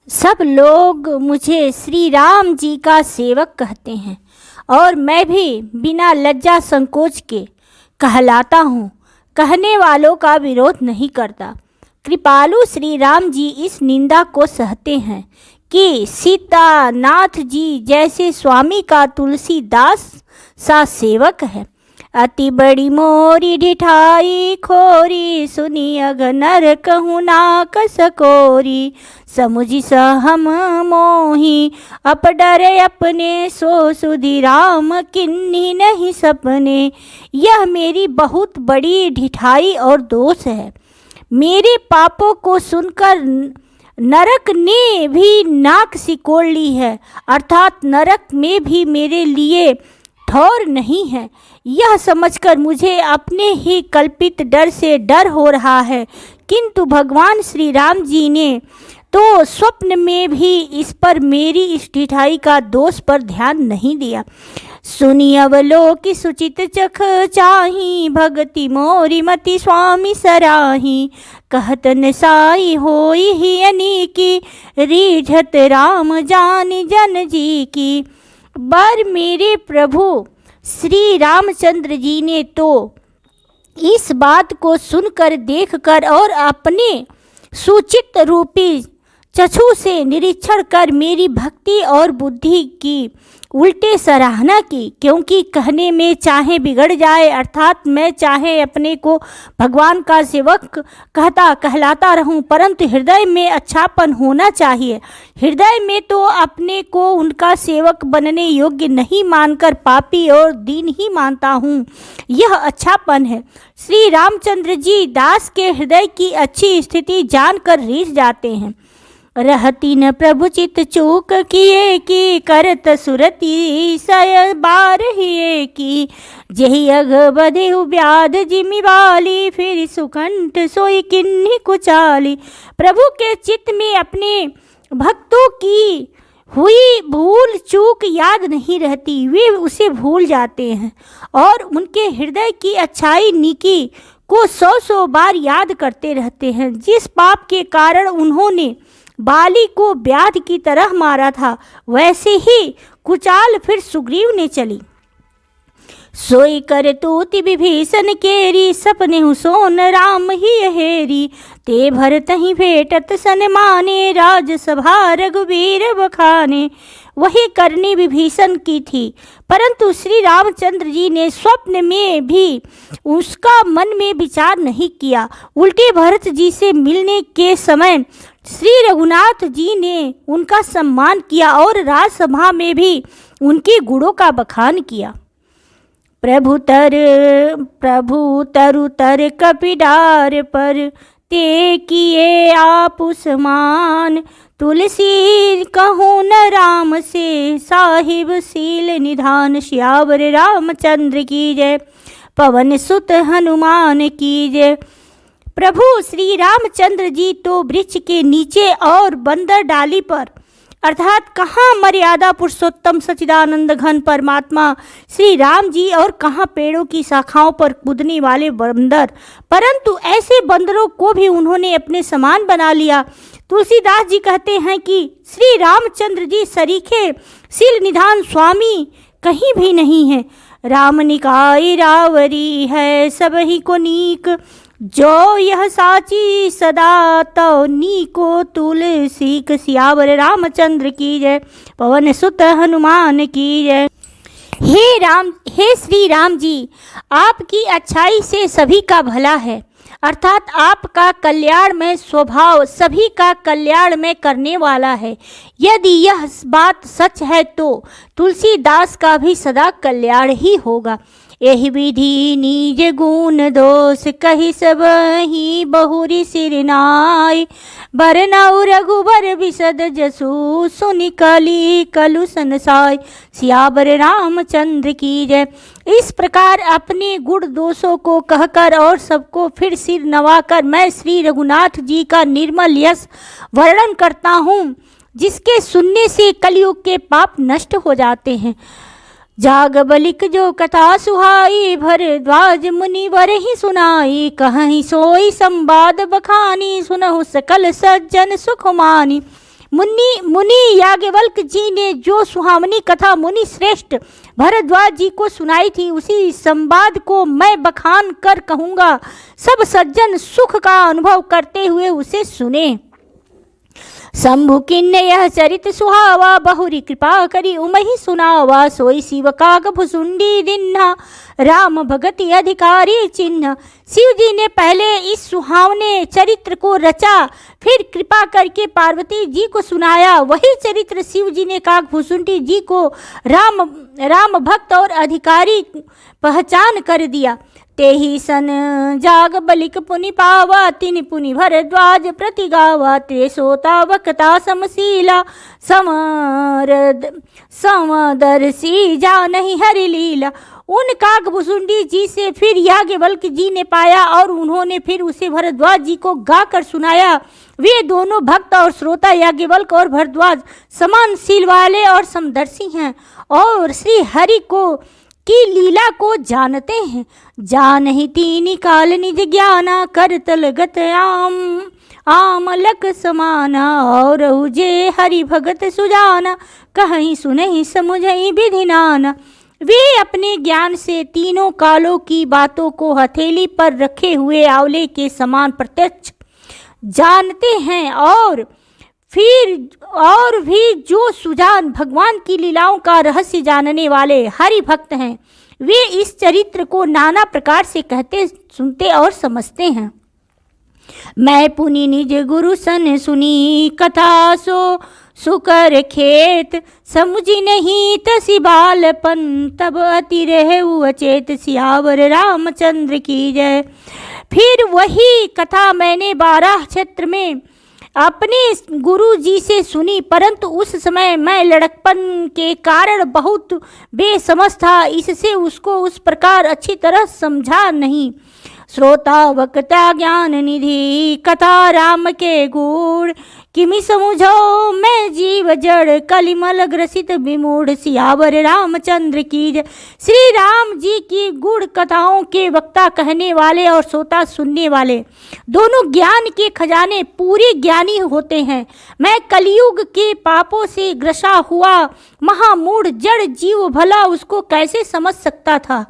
सब लोग मुझे श्री राम जी का सेवक कहते हैं और मैं भी बिना लज्जा संकोच के कहलाता हूँ। कहने वालों का विरोध नहीं करता। कृपालु श्री राम जी इस निंदा को सहते हैं कि सीता नाथ जी जैसे स्वामी का तुलसीदास सा सेवक है। अति बड़ी मोरी ढिठाई खोरी, सुनी अग नर कहूँ नाक सकोरी। समुझि सहम मोही अप डरे अपने, सो सुधि राम किन्हीं नहीं सपने। यह मेरी बहुत बड़ी ढिठाई और दोष है। मेरे पापों को सुनकर नरक ने भी नाक सिकोड़ ली है, अर्थात नरक में भी मेरे लिए ठौर नहीं है। यह समझकर मुझे अपने ही कल्पित डर से डर हो रहा है, किंतु भगवान श्री राम जी ने तो स्वप्न में भी इस पर मेरी इस ढिठाई का दोष पर ध्यान नहीं दिया। सुनी अवलोकि सुचित चख चाही, भगति मोरी मति स्वामी सराही। कहत न साई होई ही अनीकी, रीझत राम जानी जन जी की। बार मेरे प्रभु श्री रामचंद्र जी ने तो इस बात को सुनकर, देखकर और अपने सुचित रूपी चक्षु से निरीक्षण कर मेरी भक्ति और बुद्धि की उल्टे सराहना की, क्योंकि कहने में चाहे बिगड़ जाए, अर्थात मैं चाहे अपने को भगवान का सेवक कहलाता रहूं, परंतु हृदय में अच्छापन होना चाहिए। हृदय में तो अपने को उनका सेवक बनने योग्य नहीं मानकर पापी और दीन ही मानता हूँ। यह अच्छापन है। श्री रामचंद्र जी दास के हृदय की अच्छी स्थिति जानकर रीझ जाते हैं। रहती न प्रभु चित चूक किए की, करत सुरती सय बार हिए की। जही अघ बधे व्याध जिमि वाली, फिर सुकंठ सोई किन्हीं कुचाली। प्रभु के चित्त में अपने भक्तों की हुई भूल चूक याद नहीं रहती, वे उसे भूल जाते हैं और उनके हृदय की अच्छाई नीकी को 100 बार याद करते रहते हैं। जिस पाप के कारण उन्होंने बाली को व्याध की तरह मारा था, वैसे ही कुचाल फिर सुग्रीव ने चली। सोई कर तूति विभीषण केरी, सपने सोन राम ही हेरी। ते भरत ही भेटत सन माने, राजसभा रघुवीर बखाने। वही करनी विभीषण की थी, परंतु श्री रामचंद्र जी ने स्वप्न में भी उसका मन में विचार नहीं किया। उल्टे भरत जी से मिलने के समय श्री रघुनाथ जी ने उनका सम्मान किया और राजसभा में भी उनके गुणों का बखान किया। प्रभु तरु तर कपिडार पर, ते किए आप समान। तुलसी कहूँ न राम से, साहिब सील निधान। श्यावर रामचंद्र की जय, पवन सुत हनुमान की जय। प्रभु श्री रामचंद्र जी तो वृक्ष के नीचे और बंदर डाली पर, अर्थात कहाँ मर्यादा पुरुषोत्तम सच्चिदानंद घन परमात्मा श्री राम जी और कहाँ पेड़ों की शाखाओं पर कूदने वाले बंदर, परंतु ऐसे बंदरों को भी उन्होंने अपने समान बना लिया। तुलसीदास जी कहते हैं कि श्री रामचंद्र जी सरीखे शील निधान स्वामी कहीं भी नहीं है। राम निकाय रावरी है सब ही को नीक, जो यह साची सदा तो नीको तुलसी। सियावर रामचंद्र की जय, पवन सुत हनुमान की जय। हे श्री राम जी, आपकी अच्छाई से सभी का भला है, अर्थात आपका कल्याणमय स्वभाव सभी का कल्याणमय करने वाला है। यदि यह बात सच है तो तुलसीदास का भी सदा कल्याण ही होगा। यही विधि निज गुण दोष, कही सब ही बहुरी सिरनाय। बरनऊ रघुबर विशद जसु, सुनि कली कलु संसाय। सियावर रामचंद्र की जय। इस प्रकार अपने गुण दोषों को कहकर और सबको फिर सिर नवाकर मैं श्री रघुनाथ जी का निर्मल यश वर्णन करता हूँ, जिसके सुनने से कलयुग के पाप नष्ट हो जाते हैं। जाग बलिक जो कथा सुहाई, भरद्वाज मुनिवर ही सुनाई। कहीं सोई संवाद बखानी, सुनहु सकल सज्जन सुख मानी। मुनि याज्ञवल्क्य जी ने जो सुहावनी कथा मुनि श्रेष्ठ भरद्वाज जी को सुनाई थी, उसी संवाद को मैं बखान कर कहूँगा। सब सज्जन सुख का अनुभव करते हुए उसे सुने। शंभु किन्ने यह चरित सुहावा, बहुरी कृपा करी उमहि सुनावा। सोई शिव काग भुसुंडी दिन्हा, राम भगति अधिकारी चिन्ह। शिव जी ने पहले इस सुहावने चरित्र को रचा, फिर कृपा करके पार्वती जी को सुनाया। वही चरित्र शिव जी ने काग भुसुंडी जी को राम भक्त और अधिकारी पहचान कर दिया। ते ही सन जाग बलिक पुनि पावा, तिनि पुनि भरद्वाज प्रति गावा। ते सोता वक्ता समशीला, समदर्शी जानहि हरि लीला। उन कागभुसुंडी जी से फिर याज्ञवल्क्य जी ने पाया और उन्होंने फिर उसे भरद्वाज जी को गाकर सुनाया। वे दोनों भक्त और श्रोता याज्ञवल्क्य और भरद्वाज समान शील वाले और समदर्शी हैं और श्री हरि को की लीला को जानते हैं। जानहि तीनि काल निज ज्ञाना, करतल गत आमलक समाना। और उजे हरि भगत सुजाना, कहीं सुनहि समुझहि विधि नाना। वे अपने ज्ञान से तीनों कालों की बातों को हथेली पर रखे हुए आंवले के समान प्रत्यक्ष जानते हैं और भी जो सुजान भगवान की लीलाओं का रहस्य जानने वाले हरि भक्त हैं, वे इस चरित्र को नाना प्रकार से कहते, सुनते और समझते हैं। मैं पुनि निज गुरु सन सुनी, कथा सो सुकर खेत। समुझी नहीं तसी बालपन, तब अति रहु अचेत। सियावर रामचंद्र की जय। फिर वही कथा मैंने 12 क्षेत्र में अपने गुरु जी से सुनी, परंतु उस समय मैं लड़कपन के कारण बहुत बेसमझ था, इससे उसको उस प्रकार अच्छी तरह समझा नहीं। श्रोता वक्ता ज्ञान निधि, कथा राम के गुण। किमि समझो मैं जीव जड़, कलिमल ग्रसित विमूढ़। सियावर रामचंद्र की जय। श्री राम जी की गुण कथाओं के वक्ता कहने वाले और श्रोता सुनने वाले दोनों ज्ञान के खजाने पूरे ज्ञानी होते हैं। मैं कलयुग के पापों से ग्रसा हुआ महामूढ़ जड़ जीव भला उसको कैसे समझ सकता था।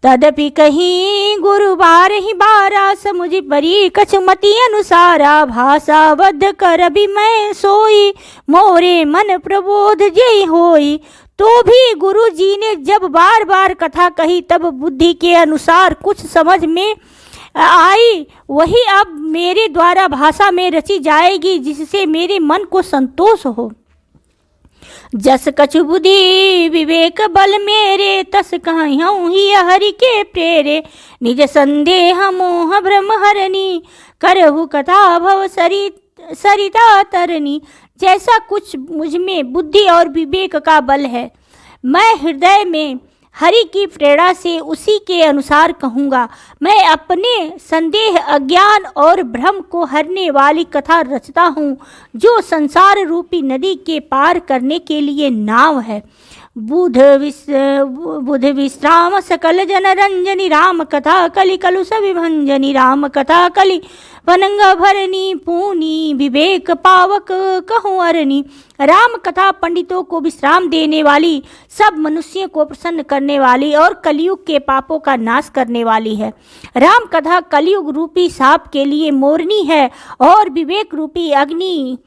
तदपि कहीं गुरु बार ही बारा, समुझ परी कछुमति अनुसारा। भाषा बद्ध कर अभी मैं सोई, मोरे मन प्रबोध जय होई। तो भी गुरु जी ने जब बार बार कथा कही तब बुद्धि के अनुसार कुछ समझ में आई, वही अब मेरे द्वारा भाषा में रची जाएगी, जिससे मेरे मन को संतोष हो। जस कछु बुद्धि विवेक बल मेरे, तस कहूँ ही हरि के प्रेरे। निज संदेह मोह भ्रम हरनी, करहु कथा भव सरिता तरनी। जैसा कुछ मुझ में बुद्धि और विवेक का बल है, मैं हृदय में हरि की प्रेरणा से उसी के अनुसार कहूँगा। मैं अपने संदेह, अज्ञान और भ्रम को हरने वाली कथा रचता हूँ, जो संसार रूपी नदी के पार करने के लिए नाव है। बुध विश्राम सकल जन रंजनी, राम कथा कलि कलुष विभंजनी। राम कथा कलि वनंग भरनी, पूनी विवेक पावक कहूँ अरनी। राम कथा पंडितों को विश्राम देने वाली, सब मनुष्यों को प्रसन्न करने वाली और कलयुग के पापों का नाश करने वाली है। राम कथा कलयुग रूपी सांप के लिए मोरनी है और विवेक रूपी अग्नि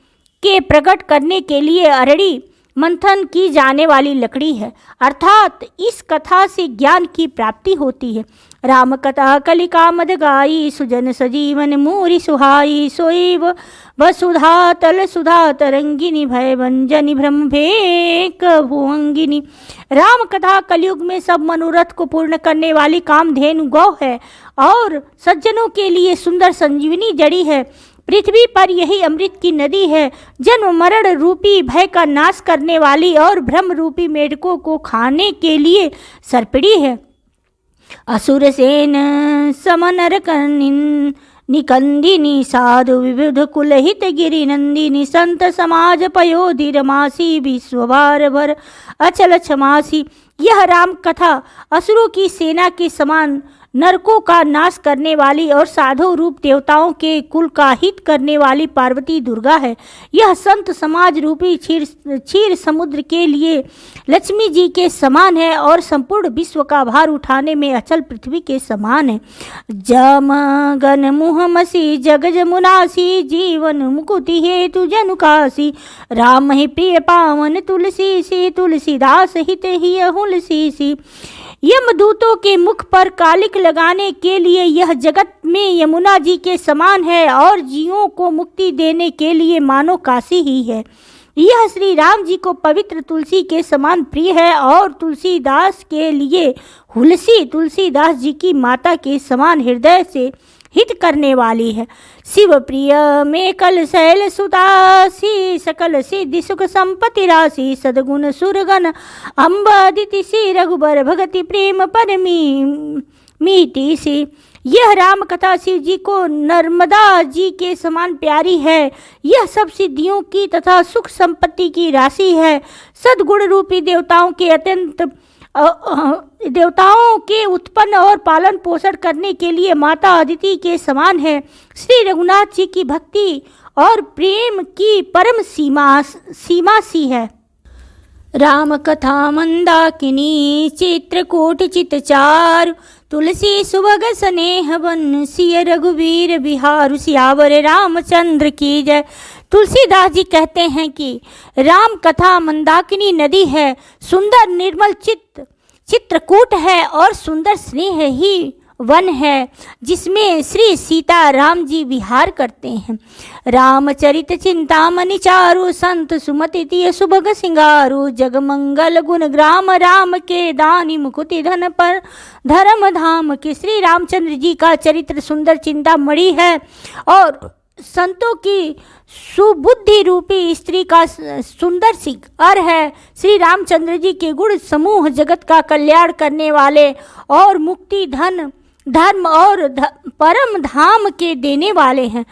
के प्रकट करने के लिए अरड़ी मंथन की जाने वाली लकड़ी है। अर्थात इस कथा से ज्ञान की प्राप्ति होती है। राम कथा कलिका मद गाई, सुजन सजीवन मूरी सुहाई। सोईव वसुधा तल सुधा तरंगिनी, भय भंजनी भ्रम भेक भुअंगिनी। राम कथा कलयुग में सब मनोरथ को पूर्ण करने वाली कामधेनु गौ है और सज्जनों के लिए सुंदर संजीवनी जड़ी है। पृथ्वी पर यही अमृत की नदी है, जन्म मरण रूपी भय का नाश करने वाली और ब्रह्म रूपी मेढकों को खाने के लिए सर्पिणी है। असुर सेन समनर निकंदिनी, साधु विविध कुलहित गिरि नंदिनी। संत समाज पयोधि रमासी, विश्वभार भर अचल क्षमासी। यह राम कथा असुरों की सेना के समान नरकों का नाश करने वाली और साधु रूप देवताओं के कुल का हित करने वाली पार्वती दुर्गा है। यह संत समाज रूपी क्षीर समुद्र के लिए लक्ष्मी जी के समान है और संपूर्ण विश्व का भार उठाने में अचल पृथ्वी के समान है। जम गन मुहमसी जग जमुनासी जीवन मुकुति हेतु जनुकासी राम ही प्रिय पावन तुलसी सी तुलसीदास हित ही हुलसी सी। यमदूतों के मुख पर कालिक लगाने के लिए यह जगत में यमुना जी के समान है और जीवों को मुक्ति देने के लिए मानो काशी ही है। यह श्री राम जी को पवित्र तुलसी के समान प्रिय है और तुलसीदास के लिए हुलसी तुलसीदास जी की माता के समान हृदय से हित करने वाली है। शिव प्रिय में कल शैल सुतासी सकल सिद्धि सुख संपत्ति राशि सदगुण सुरगण अम्ब अदिति सी रघुबर भगति प्रेम परमी मीति सी। यह राम कथा शिव जी को नर्मदा जी के समान प्यारी है। यह सब सिद्धियों की तथा सुख संपत्ति की राशि है। सद्गुण रूपी देवताओं के उत्पन्न और पालन पोषण करने के लिए माता अदिति के समान है। श्री रघुनाथ जी की भक्ति और प्रेम की परम सीमा सी है। राम कथा मंदाकिनी चित्रकूट चितचारु तुलसी सुभग स्नेह वन सिय रघुवीर बिहारु सियावर रामचंद्र की जय। तुलसीदास जी कहते हैं कि राम कथा मंदाकिनी नदी है, सुंदर निर्मल चित्रकूट है और सुंदर स्नेह ही वन है जिसमें श्री सीता राम जी विहार करते हैं। रामचरित चिंतामणि चारु संत सुमति तिय सुभग सिंगारु जगमंगल गुण ग्राम राम के दानी मुकुति धन पर धर्म धाम के। श्री रामचंद्र जी का चरित्र सुंदर चिंतामणि है और संतों की सुबुद्धि रूपी स्त्री का सुंदर सिंगार है। श्री रामचंद्र जी के गुण समूह जगत का कल्याण करने वाले और मुक्ति धर्म और परम धाम के देने वाले हैं।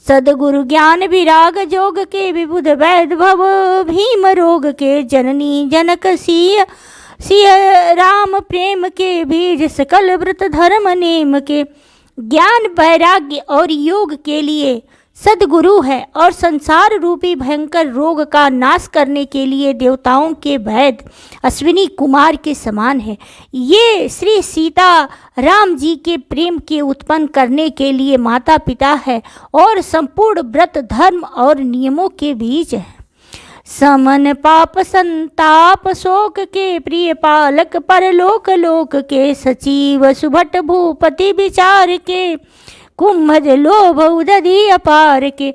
सदगुरु ज्ञान विराग जोग के विबुध वैद भव भीम रोग के जननी जनक सिय राम प्रेम के बीज सकल व्रत धर्म नेम के। ज्ञान वैराग्य और योग के लिए सदगुरु है और संसार रूपी भयंकर रोग का नाश करने के लिए देवताओं के वैद्य अश्विनी कुमार के समान है। ये श्री सीता राम जी के प्रेम के उत्पन्न करने के लिए माता पिता है और संपूर्ण व्रत धर्म और नियमों के बीच है। समन पाप संताप शोक के प्रिय पालक परलोक लोक के सचिव सुभट भूपति विचार के कुंभज लोभ उदधि अपार के।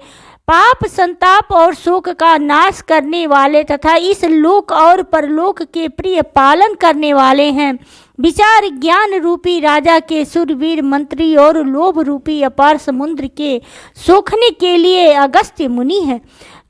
पाप संताप और शोक का नाश करने वाले तथा इस लोक और परलोक के प्रिय पालन करने वाले हैं। विचार ज्ञान रूपी राजा के सुरवीर मंत्री और लोभ रूपी अपार समुद्र के सोखने के लिए अगस्त्य मुनि है।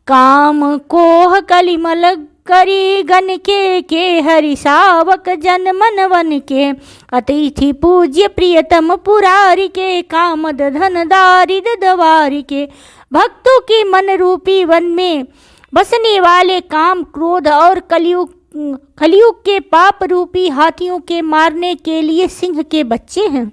काम कोह कलिमल करी गण के हरि सावक जन मन वन के अतिथि पूज्य प्रियतम पुरारी के कामद धन दारिद दवारी के। भक्तों के मन रूपी वन में बसने वाले काम क्रोध और कलयुग के पाप रूपी हाथियों के मारने के लिए सिंह के बच्चे हैं।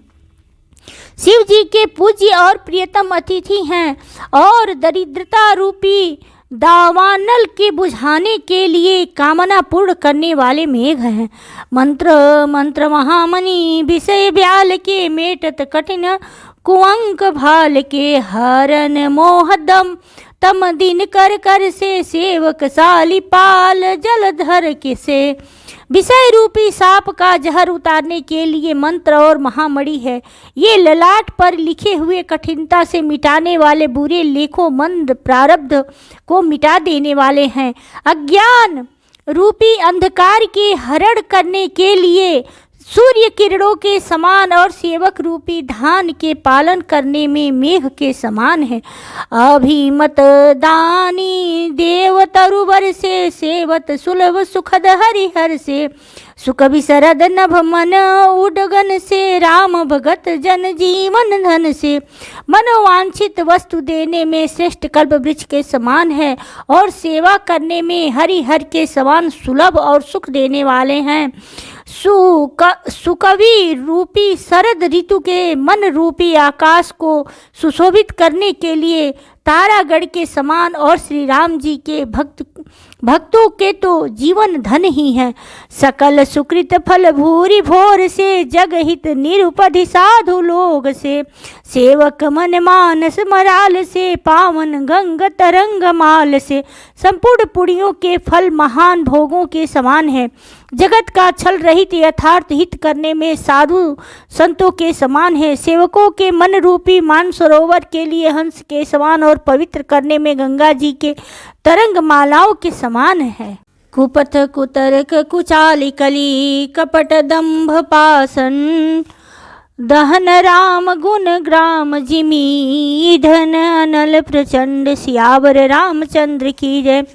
शिव जी के पूज्य और प्रियतम अतिथि हैं और दरिद्रता रूपी दावानल के बुझाने के लिए कामना पूर्ण करने वाले मेघ हैं। मंत्र महामणि विषय ब्याल के मेटत कठिन कुअंक भाल के हरन मोहदम तम दिन कर से सेवक साली पाल जलधर के से। विषय रूपी सांप का जहर उतारने के लिए मंत्र और महामणि है। ये ललाट पर लिखे हुए कठिनता से मिटाने वाले बुरे लेखों मंद प्रारब्ध को मिटा देने वाले हैं। अज्ञान रूपी अंधकार के हरण करने के लिए सूर्य किरणों के समान और सेवक रूपी धान के पालन करने में मेघ के समान है। अभिमत दानी देव तरुवर से सेवत सुलभ सुखद हरिहर से सुख विशरद नभ मन उडगन से राम भगत जन जीवन धन से। मनोवांछित वस्तु देने में श्रेष्ठ कल्प वृक्ष के समान है और सेवा करने में हरिहर के समान सुलभ और सुख देने वाले हैं। सुकवि रूपी शरद ऋतु के मन रूपी आकाश को सुशोभित करने के लिए तारागढ़ के समान और श्री राम जी के भक्तों के तो जीवन धन ही है। सकल सुकृत फल भूरि भोर से, जग हित निरुपधि साधु लोग से, सेवक मन मानस मराल से, पावन गंग तरंग माल से। संपूर्ण पुण्यों के फल महान भोगों के समान है। जगत का छल रहित यथार्थ हित करने में साधु संतों के समान है। सेवकों के मन रूपी मानसरोवर के लिए हंस के समान और पवित्र करने में गंगा जी के तरंग मालाओं के समान है। कुपथ कुतर्क कुचाली कली, कपट दंभ पासन, दहन राम गुण ग्राम जिमी, धन अनल प्रचंड। सियावर रामचंद्र की जय,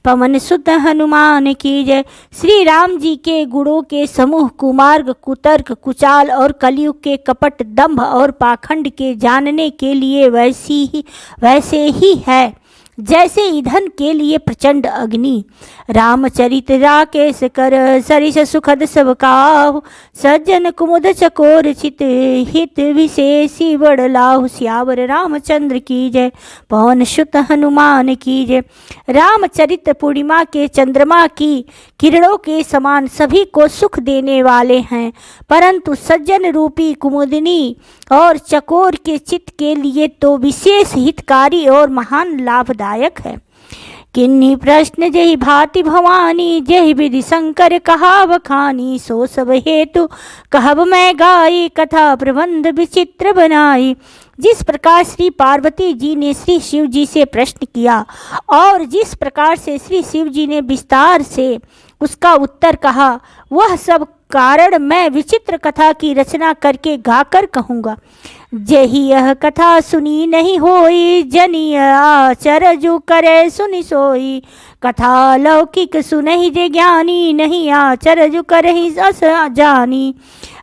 पवन सुत हनुमान की जय। श्री राम जी के गुणों के समूह कुमार्ग, कुतर्क, कुचाल और कलयुग के कपट, दंभ और पाखंड के जानने के लिए वैसे ही है जैसे ईंधन के लिए प्रचंड अग्नि। रामचरित राकेश कर, सरिस सुखद सब काहु, सज्जन कुमुद चकोर चित, हित विशेषी बड़ लाहु। सियावर रामचंद्र की जय, पवन सुत हनुमान की जय। रामचरित पूर्णिमा के चंद्रमा की किरणों के समान सभी को सुख देने वाले हैं, परंतु सज्जन रूपी कुमुदिनी और चकोर के चित्त के लिए तो विशेष हितकारी और महान लाभदायक है। किन्हीं प्रश्न जहि भांति भवानी, जहि विधि शंकर कहा बखानी। सो सब हेतु कहब मैं गाई, कथा प्रबंध विचित्र बनाई। जिस प्रकार श्री पार्वती जी ने श्री शिव जी से प्रश्न किया और जिस प्रकार से श्री शिव जी ने विस्तार से उसका उत्तर कहा, वह सब कारण मैं विचित्र कथा की रचना करके गाकर कहूँगा। जेहि यह कथा सुनी नहीं होई, जनि आचरजु करे सुनि सोई। कथा लौकिक सुनहि जे ज्ञानी, नहीं आचरजु करहि अस जानी।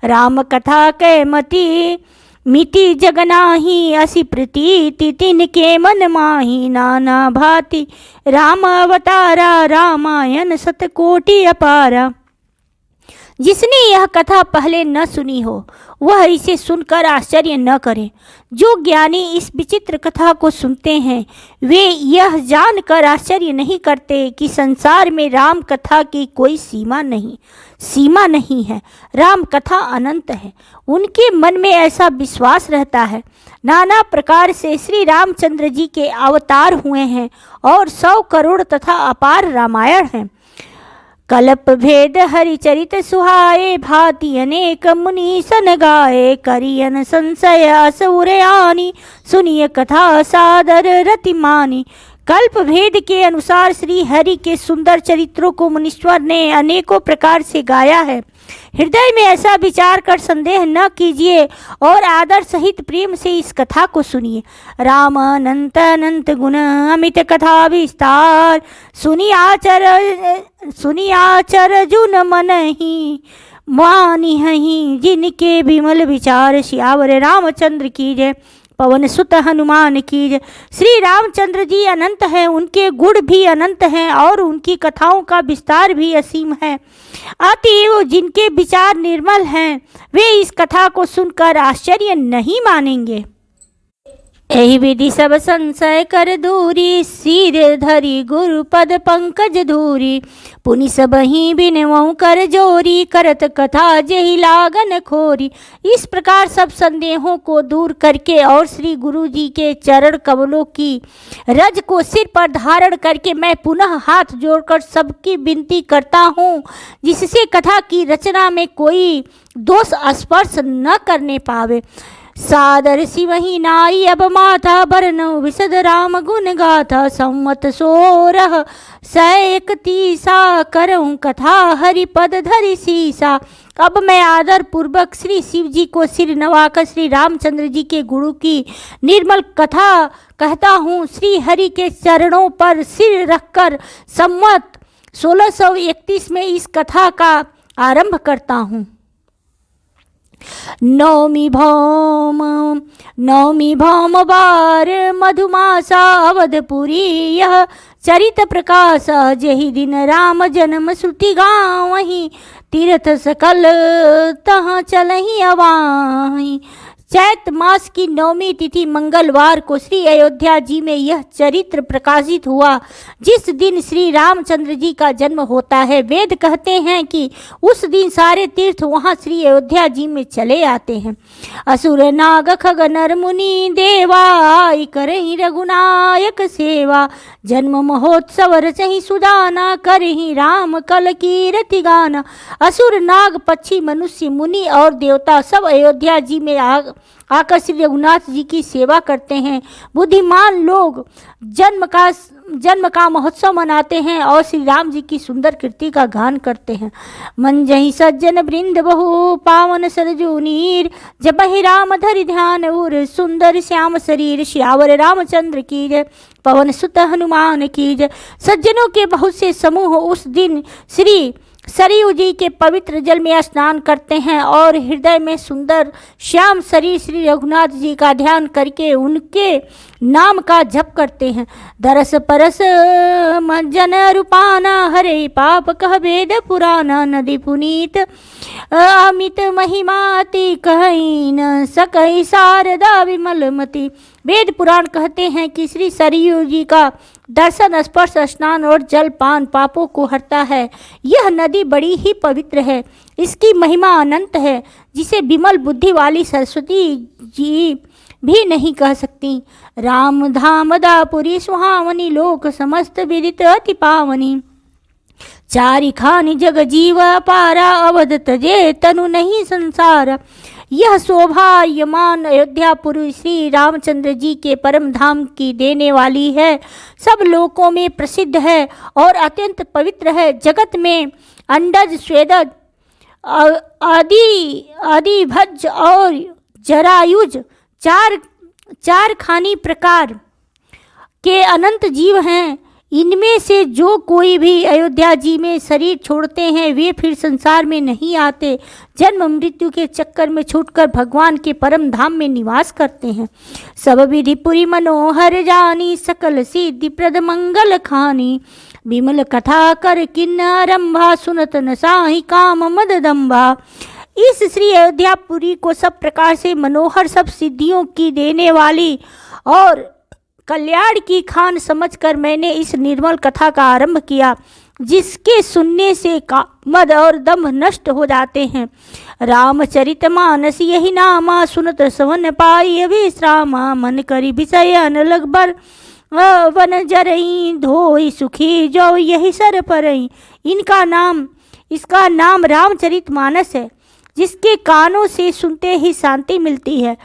राम कथा के मति मिति जगनाही, असी प्रतीति तिनके मन माही। नाना भांति राम अवतारा, रामायण सतकोटि अपारा। जिसने यह कथा पहले न सुनी हो वह इसे सुनकर आश्चर्य न करे। जो ज्ञानी इस विचित्र कथा को सुनते हैं वे यह जानकर आश्चर्य नहीं करते कि संसार में राम कथा की कोई सीमा नहीं है। राम कथा अनंत है। उनके मन में ऐसा विश्वास रहता है। नाना प्रकार से श्री रामचंद्र जी के अवतार हुए हैं और 100 करोड़ तथा अपार रामायण हैं। कल्प भेद हरिचरित सुहाए, भांति अनेक मुनि सन गाए। करियन संशय असुरयानी, सुनिय कथा सादर रति मानी। कल्प भेद के अनुसार श्री हरि के सुंदर चरित्रों को मुनीश्वर ने अनेकों प्रकार से गाया है। हृदय में ऐसा विचार कर संदेह न कीजिए और आदर सहित प्रेम से इस कथा को सुनिए। राम अनंत अनंत गुण अमित कथा विस्तार, सुनी आचर जुन मन ही मानी हहीं। जिनके विमल विचार, सियावर रामचंद्र की जय, पवन सुत हनुमान की जय। श्री रामचंद्र जी अनंत हैं, उनके गुण भी अनंत हैं और उनकी कथाओं का विस्तार भी असीम है। अतएव जिनके विचार निर्मल हैं वे इस कथा को सुनकर आश्चर्य नहीं मानेंगे। एहि विधि सब संशय कर दूरी, सिर धरि गुरु पद पंकज धूरी। पुनि सबहि बिनवउ कर जोरी, करत कथा जेहि लागन खोरी। इस प्रकार सब संदेहों को दूर करके और श्री गुरु जी के चरण कमलों की रज को सिर पर धारण करके मैं पुनः हाथ जोड़कर सबकी विनती करता हूँ, जिससे कथा की रचना में कोई दोष स्पर्श न करने पावे। सादर शिवहि नाई अब माथा, बरनउ विशद राम गुण गाथा। संवत 1631 करऊँ कथा, हरिपद धरि सीसा। अब मैं आदर पूर्वक श्री शिव जी को सिर नवाकर श्री रामचंद्र जी के गुरु की निर्मल कथा कहता हूँ। श्री हरि के चरणों पर सिर रखकर संवत 1631 में इस कथा का आरंभ करता हूँ। नौमी भौम बार मधुमासा अवधपुरी, यह चरित प्रकाश जही दिन राम जन्म श्रुति गावहीं, तीर्थ सकल तहाँ चलहि अवाहीं। चैत मास की 9वीं तिथि मंगलवार को श्री अयोध्या जी में यह चरित्र प्रकाशित हुआ, जिस दिन श्री रामचंद्र जी का जन्म होता है। वेद कहते हैं कि उस दिन सारे तीर्थ वहां श्री अयोध्या जी में चले आते हैं। असुर नाग खग नर मुनि देवा, आई करहि रघुनायक सेवा। जन्म महोत्सव रचहि सुदाना, करहि राम कल कीरति गाना। असुर नाग पक्षी मनुष्य मुनि और देवता सब अयोध्या जी में आकर श्री रघुनाथ जी की सेवा करते हैं। बुद्धिमान लोग जन्म का महोत्सव मनाते हैं और श्री राम जी की सुंदर कीर्ति का गान करते हैं। मंजहि सज्जन वृंद बहु पावन सरजू नीर, जबहि राम धरि ध्यान उर सुंदर श्याम शरीर। श्यावर रामचंद्र की जय, पवन सुत हनुमान की जय। सज्जनों के बहुत से समूह उस दिन श्री सरयू जी के पवित्र जल में स्नान करते हैं और हृदय में सुंदर श्याम शरीर श्री रघुनाथ जी का ध्यान करके उनके नाम का जप करते हैं। दरस परस मज्जन रूपाना, हरे पाप कह वेद पुराना। नदी पुनीत अमित महिमाति, कहीं न सकई शारदा विमलमति। वेद पुराण कहते हैं कि श्री सरयू जी का दर्शन, स्पर्श, स्नान और जलपान पापों को हरता है। यह नदी बड़ी ही पवित्र है, इसकी महिमा अनंत है, जिसे विमल बुद्धि वाली सरस्वती जी भी नहीं कह सकती। राम धाम दापुरी सुहावनी, लोक समस्त विदित अति पावनी। चारि खानि जग जीव पारा, अवध तजे तनु नहीं संसार। यह शोभायमान अयोध्यापुरी श्री रामचंद्र जी के परम धाम की देने वाली है, सब लोकों में प्रसिद्ध है और अत्यंत पवित्र है। जगत में अंडज, स्वेदज, आदि भज्ज और जरायुज चार खानी प्रकार के अनंत जीव हैं। इनमें से जो कोई भी अयोध्या जी में शरीर छोड़ते हैं वे फिर संसार में नहीं आते, जन्म मृत्यु के चक्कर में छूटकर भगवान के परम धाम में निवास करते हैं। सब विधि पुरी मनोहर जानी, सकल सिद्धि प्रद मंगल खानी। विमल कथा कर किन्नरंभा, सुनत न साहि काम मद दंभा। इस श्री अयोध्यापुरी को सब प्रकार से मनोहर, सब सिद्धियों की देने वाली और कल्याण की खान समझकर मैंने इस निर्मल कथा का आरंभ किया, जिसके सुनने से मद और दम्भ नष्ट हो जाते हैं। रामचरितमानस यही नामा, सुनत सवन पाई विश्रामा। मन करी विषयन लगबर वन जरई, धोई सुखी जो यही सर परई। इसका नाम रामचरितमानस है, जिसके कानों से सुनते ही शांति मिलती है।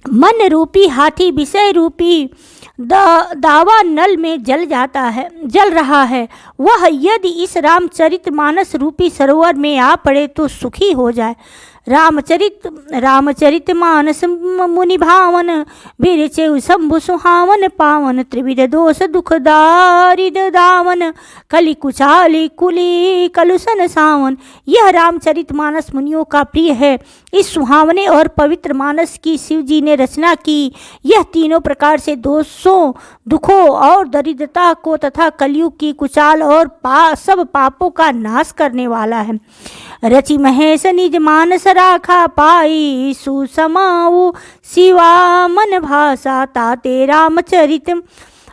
मन रूपी हाथी विषय रूपी दावा नल में जल रहा है, वह यदि इस रामचरितमानस रूपी सरोवर में आ पड़े तो सुखी हो जाए। रामचरितमानस मुनि भावन, विरचे शंभु सुहावन पावन। त्रिविध दोष दुख दारिद दावन, कलि कुचाली कुली कलुषन सावन। यह रामचरितमानस मुनियों का प्रिय है। इस सुहावने और पवित्र मानस की शिव जी ने रचना की। यह तीनों प्रकार से दोषों, दुखों और दरिद्रता को तथा कलयुग की कुचाल और सब पापों का नाश करने वाला है। रचि महेश निज मानस राखा, पाई सुसमाऊ शिवा मन भाषा। ताते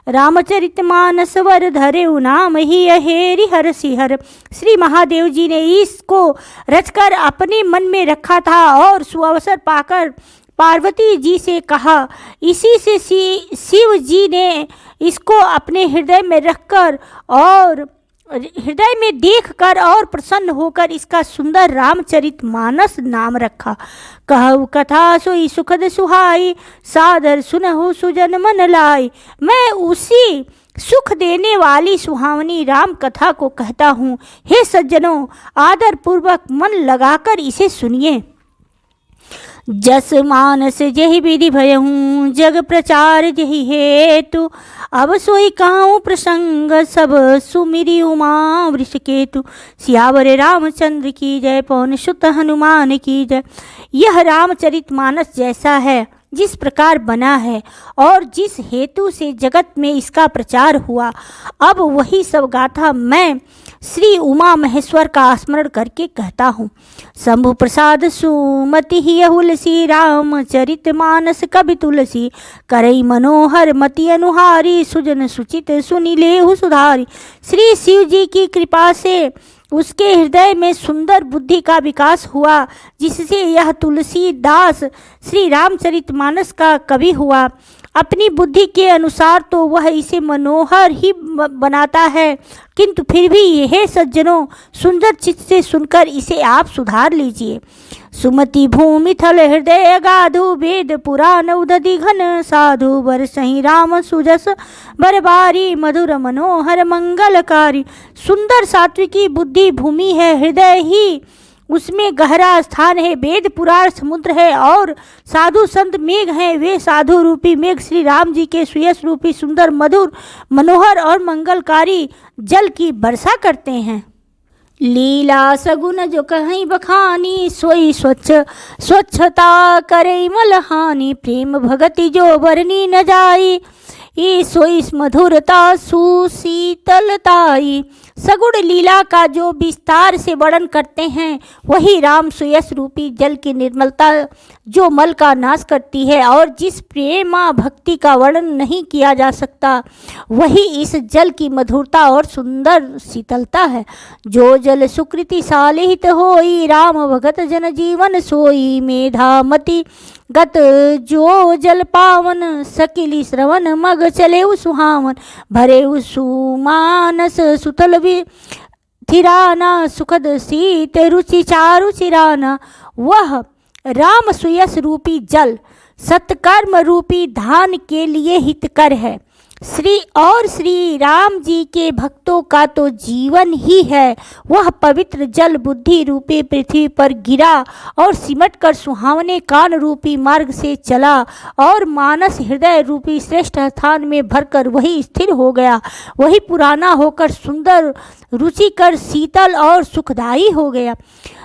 रामचरित मानस वर धरे, नाम ही हेरि हर सिहर। श्री महादेव जी ने इसको रचकर अपने मन में रखा था और सुअवसर पाकर पार्वती जी से कहा। इसी से शिव जी ने इसको अपने हृदय में रखकर और हृदय में देखकर और प्रसन्न होकर इसका सुंदर रामचरितमानस नाम रखा। कहु कथा सोई सुखद सुहाई, सादर सुनहु सुजन मन लाई। मैं उसी सुख देने वाली सुहावनी राम कथा को कहता हूँ। हे सज्जनों, आदर पूर्वक मन लगाकर इसे सुनिए। जस मानस जहि विधि भयहूँ, जग प्रचार जहि हेतु। अब सोई कहूँ प्रसंग, सब सुमिरि उमा वृषकेतु। सियावर रामचंद्र की जय, पवन सुत हनुमान की जय। यह रामचरितमानस जैसा है जिस प्रकार बना है और जिस हेतु से जगत में इसका प्रचार हुआ, अब वही सब गाथा मैं श्री उमा महेश्वर का स्मरण करके कहता हूँ। शंभु प्रसाद सुमति यहुल सी राम चरित मानस कवि तुलसी करई मनोहर मति अनुहारी सुजन सुचित सुनी लेहु सुधारी। श्री शिव जी की कृपा से उसके हृदय में सुंदर बुद्धि का विकास हुआ, जिससे यह तुलसीदास श्री रामचरितमानस का कवि हुआ। अपनी बुद्धि के अनुसार तो वह इसे मनोहर ही बनाता है, किंतु फिर भी यह सज्जनों सुंदर चित्त से सुनकर इसे आप सुधार लीजिए। सुमति भूमि थल हृदय गाधु वेद पुराण उदधि घन साधु बर सही राम सुजस बरबारी मधुर मनोहर मंगलकारी। सुंदर सात्विकी बुद्धि भूमि है, हृदय ही उसमें गहरा स्थान है, वेद पुराण समुद्र है और साधु संत मेघ हैं। वे साधु रूपी मेघ श्री राम जी के सुयश रूपी सुंदर मधुर मनोहर और मंगलकारी जल की वर्षा करते हैं। लीला सगुन जो कहीं बखानी सोई स्वच्छता करे मलहानी। प्रेम भगति जो बरनी न जाई सोई मधुरता सुशीतलताई। सगुण लीला का जो विस्तार से वर्णन करते हैं वही राम सुयश रूपी जल की निर्मलता जो मल का नाश करती है, और जिस प्रेमा भक्ति का वर्णन नहीं किया जा सकता वही इस जल की मधुरता और सुंदर शीतलता है। जो जल सुकृति सालिहित होई राम भगत जन जीवन सोई। मेधामति गत जो जल पावन सकिली श्रवण मग चले सुहावन। भरे सुमानस सुतल थिराना सुखद शीत रुचि चारु चिराना। वह राम सुयश रूपी जल सत्कर्म रूपी धान के लिए हितकर है। श्री राम जी के भक्तों का तो जीवन ही है। वह पवित्र जल बुद्धि रूपी पृथ्वी पर गिरा और सिमट कर सुहावने कान रूपी मार्ग से चला और मानस हृदय रूपी श्रेष्ठ स्थान में भरकर वही स्थिर हो गया। वही पुराना होकर सुंदर रुचिकर शीतल और सुखदायी हो गया।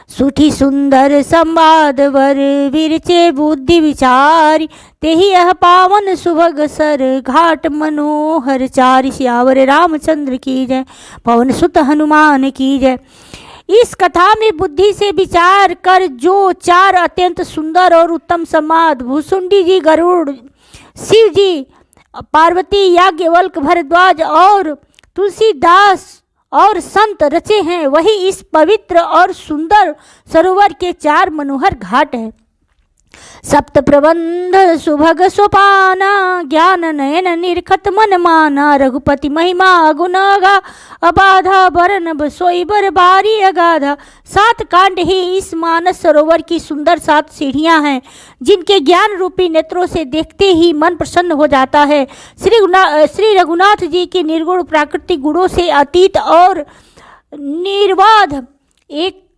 सुठी सुंदर संवाद वर विरचे बुद्धि विचारी। तेहि यह पावन सुभग सर घाट मनोहर चारि। सियावर रामचंद्र की जय, पवन सुत हनुमान की जय। इस कथा में बुद्धि से विचार कर जो चार अत्यंत सुंदर और उत्तम संवाद भूसुंडी जी, गरुड़, शिव जी, पार्वती, याज्ञवल्क्य, भरद्वाज और तुलसीदास और संत रचे हैं, वही इस पवित्र और सुंदर सरोवर के चार मनोहर घाट हैं। सप्त प्रबंध सुभग सोपाना ज्ञान नयन निरखत मन माना। रघुपति महिमा गुणगा अबाधा बरन सोई बर बारी अगाधा। 7 कांड ही इस मानस सरोवर की सुंदर 7 सीढ़ियां हैं, जिनके ज्ञान रूपी नेत्रों से देखते ही मन प्रसन्न हो जाता है। श्री रघुनाथ जी की निर्गुण प्राकृतिक गुणों से अतीत और निर्बाध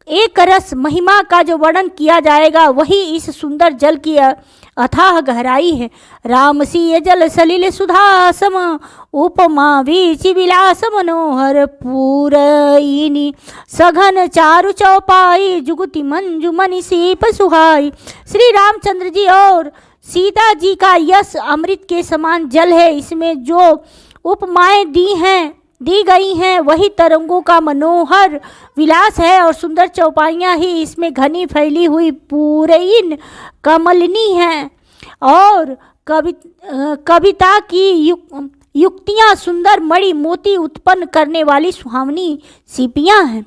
एक रस महिमा का जो वर्णन किया जाएगा वही इस सुंदर जल की अथाह गहराई है। राम सिय जल सलिल सुधासम उपमा वीचि विलास मनोहर पूरईनी। सघन चारु चौपाई जुगति मंजु मनि सीप सुहाई। श्री रामचंद्र जी और सीता जी का यश अमृत के समान जल है। इसमें जो उपमाएं दी गई हैं वही तरंगों का मनोहर विलास है, और सुंदर चौपाइयाँ ही इसमें घनी फैली हुई पूरईन कमलिनी हैं, और कविता की युक्तियाँ सुंदर मणि मोती उत्पन्न करने वाली सुहावनी सीपियाँ हैं।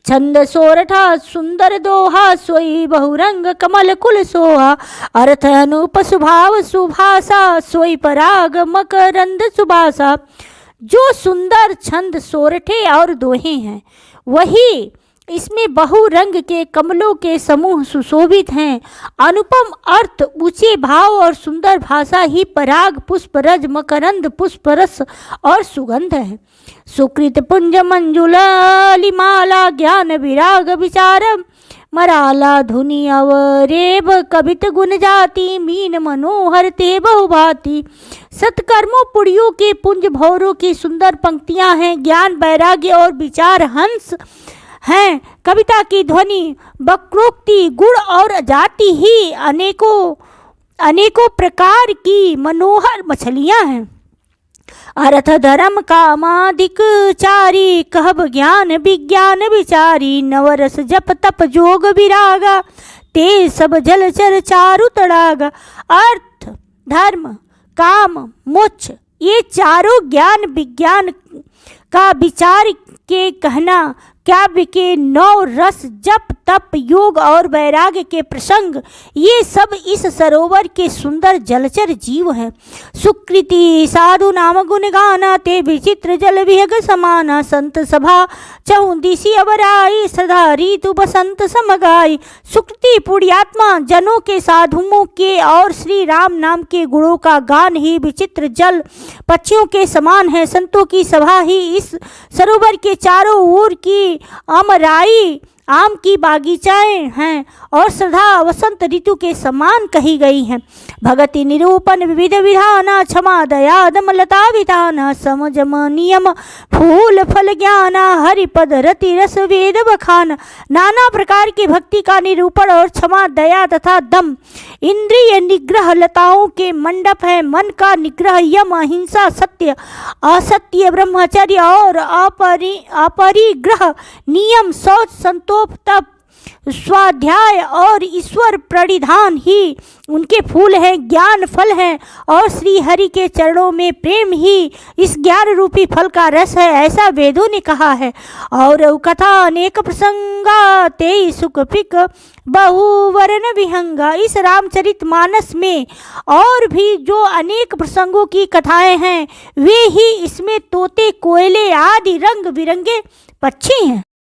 छंद सोरठा सुंदर दोहा सोई बहुरंग कमल कुल सोहा। अर्थ अनूप सुभाव सुभाषा सोई पराग मकरंद सुभाषा। जो सुंदर छंद सोरठे और दोहे हैं वही इसमें बहुरंग के कमलों के समूह सुशोभित हैं। अनुपम अर्थ, ऊंचे भाव और सुंदर भाषा ही पराग पुष्प रज मकरंद पुष्प रस और सुगंध है। सुकृत पुंज मंजुलिमाला ज्ञान विराग विचारम मराला धुनि अवरेब कवित गुण जाति मीन मनोहर ते बहुभाति। सत्कर्मों पुड़ियों के पुंज भौरों की सुंदर पंक्तियां हैं। ज्ञान वैराग्य और विचार हंस हैं। कविता की ध्वनि वक्रोक्ति गुण और जाति ही अनेकों प्रकार की मनोहर मछलियां हैं। अर्थ धर्म कामादिक चारी, कहब ज्ञान विज्ञान विचारी, नवरस जप तप जोग विरागा, ते सब जलचर चारु तड़ागा। अर्थ धर्म काम मोक्ष ये चारों ज्ञान विज्ञान का विचार के कहना, काव्य के 9 रस, जप तप योग और वैराग्य के प्रसंग, ये सब इस सरोवर के सुंदर जलचर जीव हैं। सुकृति साधु नाम गुण गाना, ते विचित्र जल विहग समाना, संत सभा चहुदिशि अवराई, सदा ऋतु बसंत समगाई। सुकृति पुण्यात्मा जनों के, साधुओं के और श्री राम नाम के गुणों का गान ही विचित्र जल पक्षियों के समान है। संतों की सभा ही इस सरोवर के चारों ओर की अमराई आम की बागीचाएं हैं और सदा वसंत ऋतु के समान कही गई हैं। भगति निरूपण विविध विधाना, क्षमा दया दमलता विधाना, समजम नियम फूल फल ज्ञाना, हरिपद रति रस वेद बखाना। नाना प्रकार की भक्ति का निरूपण और क्षमा दया तथा दम इंद्रिय निग्रह लताओं के मंडप है। मन का निग्रह यम अहिंसा सत्य असत्य ब्रह्मचर्य और अपरिग्रह नियम शौच संतोष तप स्वाध्याय और ईश्वर प्रणिधान ही उनके फूल हैं, ज्ञान फल हैं और श्री हरि के चरणों में प्रेम ही इस ज्ञान रूपी फल का रस है, ऐसा वेदों ने कहा है। और कथा अनेक प्रसंगा, ते सुख पिक बहुवर्ण विहंगा। इस रामचरित मानस में और भी जो अनेक प्रसंगों की कथाएं हैं, वे ही इसमें तोते कोयले आदि रंग बिरंगे पक्षी हैं।